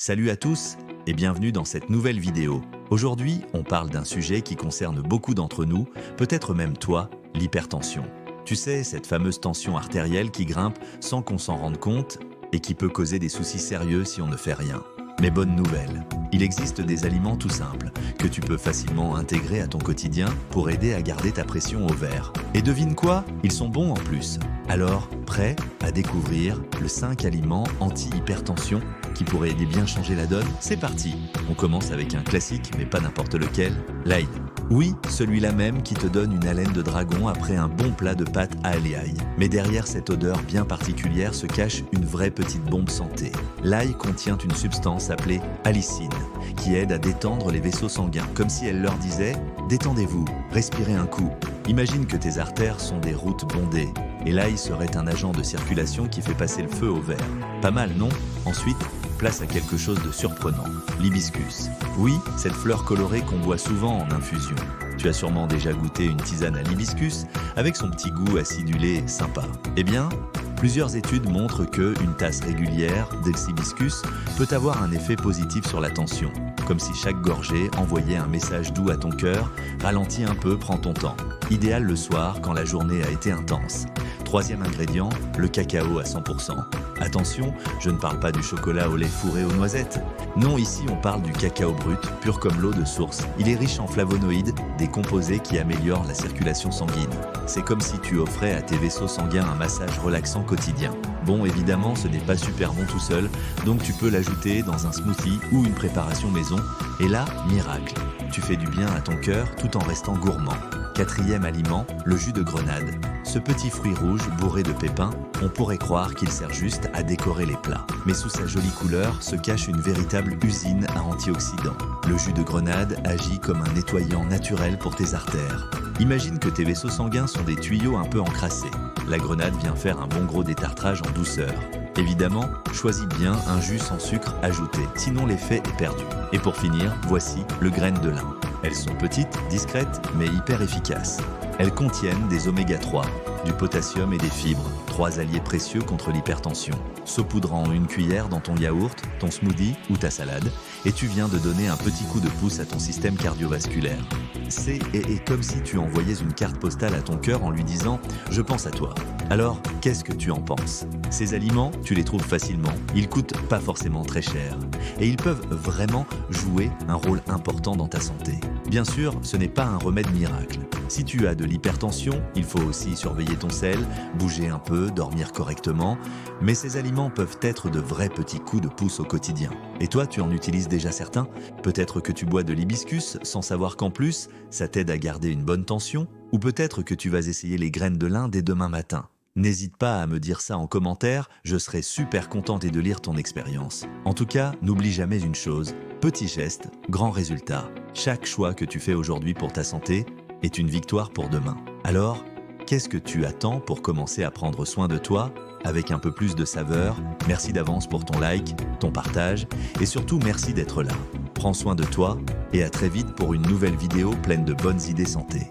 Salut à tous et bienvenue dans cette nouvelle vidéo. Aujourd'hui, on parle d'un sujet qui concerne beaucoup d'entre nous, peut-être même toi, l'hypertension. Tu sais, cette fameuse tension artérielle qui grimpe sans qu'on s'en rende compte et qui peut causer des soucis sérieux si on ne fait rien. Mais bonne nouvelle, il existe des aliments tout simples que tu peux facilement intégrer à ton quotidien pour aider à garder ta pression au vert. Et devine quoi? Ils sont bons en plus. Alors, prêt à découvrir le 5 aliments anti-hypertension qui pourraient aider bien changer la donne? C'est parti! On commence avec un classique, mais pas n'importe lequel, l'ail. Oui, celui-là même qui te donne une haleine de dragon après un bon plat de pâtes à l'ail. Mais derrière cette odeur bien particulière se cache une vraie petite bombe santé. L'ail contient une substance appelée allicine, qui aide à détendre les vaisseaux sanguins, comme si elle leur disait « Détendez-vous, respirez un coup ». Imagine que tes artères sont des routes bondées, et l'ail serait un agent de circulation qui fait passer le feu au vert. Pas mal, non? Ensuite, place à quelque chose de surprenant, l'hibiscus. Oui, cette fleur colorée qu'on boit souvent en infusion. Tu as sûrement déjà goûté une tisane à l'hibiscus avec son petit goût acidulé sympa. Eh bien, plusieurs études montrent qu'une tasse régulière d'hibiscus peut avoir un effet positif sur la tension, comme si chaque gorgée envoyait un message doux à ton cœur, ralentis un peu, prends ton temps. Idéal le soir quand la journée a été intense. Troisième ingrédient, le cacao à 100%. Attention, je ne parle pas du chocolat au lait fourré aux noisettes. Non, ici on parle du cacao brut, pur comme l'eau de source. Il est riche en flavonoïdes, des composés qui améliorent la circulation sanguine. C'est comme si tu offrais à tes vaisseaux sanguins un massage relaxant quotidien. Bon, évidemment, ce n'est pas super bon tout seul, donc tu peux l'ajouter dans un smoothie ou une préparation maison. Et là, miracle, tu fais du bien à ton cœur tout en restant gourmand. Quatrième aliment, le jus de grenade. Ce petit fruit rouge bourré de pépins, on pourrait croire qu'il sert juste à décorer les plats. Mais sous sa jolie couleur se cache une véritable usine à antioxydants. Le jus de grenade agit comme un nettoyant naturel pour tes artères. Imagine que tes vaisseaux sanguins sont des tuyaux un peu encrassés. La grenade vient faire un bon gros détartrage en douceur. Évidemment, choisis bien un jus sans sucre ajouté, sinon l'effet est perdu. Et pour finir, voici le graine de lin. Elles sont petites, discrètes, mais hyper efficaces. Elles contiennent des oméga 3, du potassium et des fibres, 3 alliés précieux contre l'hypertension. Saupoudrant une cuillère dans ton yaourt, ton smoothie ou ta salade, et tu viens de donner un petit coup de pouce à ton système cardiovasculaire. C'est comme si tu envoyais une carte postale à ton cœur en lui disant « Je pense à toi ». Alors, qu'est-ce que tu en penses? Ces aliments, tu les trouves facilement, ils coûtent pas forcément très cher, et ils peuvent vraiment jouer un rôle important dans ta santé. Bien sûr, ce n'est pas un remède miracle. Si tu as de l'hypertension, il faut aussi surveiller ton sel, bouger un peu, dormir correctement, mais ces aliments peuvent être de vrais petits coups de pouce au quotidien. Et toi, tu en utilises déjà certains? Peut-être que tu bois de l'hibiscus sans savoir qu'en plus, ça t'aide à garder une bonne tension, ou peut-être que tu vas essayer les graines de lin dès demain matin. N'hésite pas à me dire ça en commentaire, je serai super contente de lire ton expérience. En tout cas, n'oublie jamais une chose, petit geste, grand résultat. Chaque choix que tu fais aujourd'hui pour ta santé est une victoire pour demain. Alors, qu'est-ce que tu attends pour commencer à prendre soin de toi avec un peu plus de saveur? Merci d'avance pour ton like, ton partage et surtout merci d'être là. Prends soin de toi et à très vite pour une nouvelle vidéo pleine de bonnes idées santé.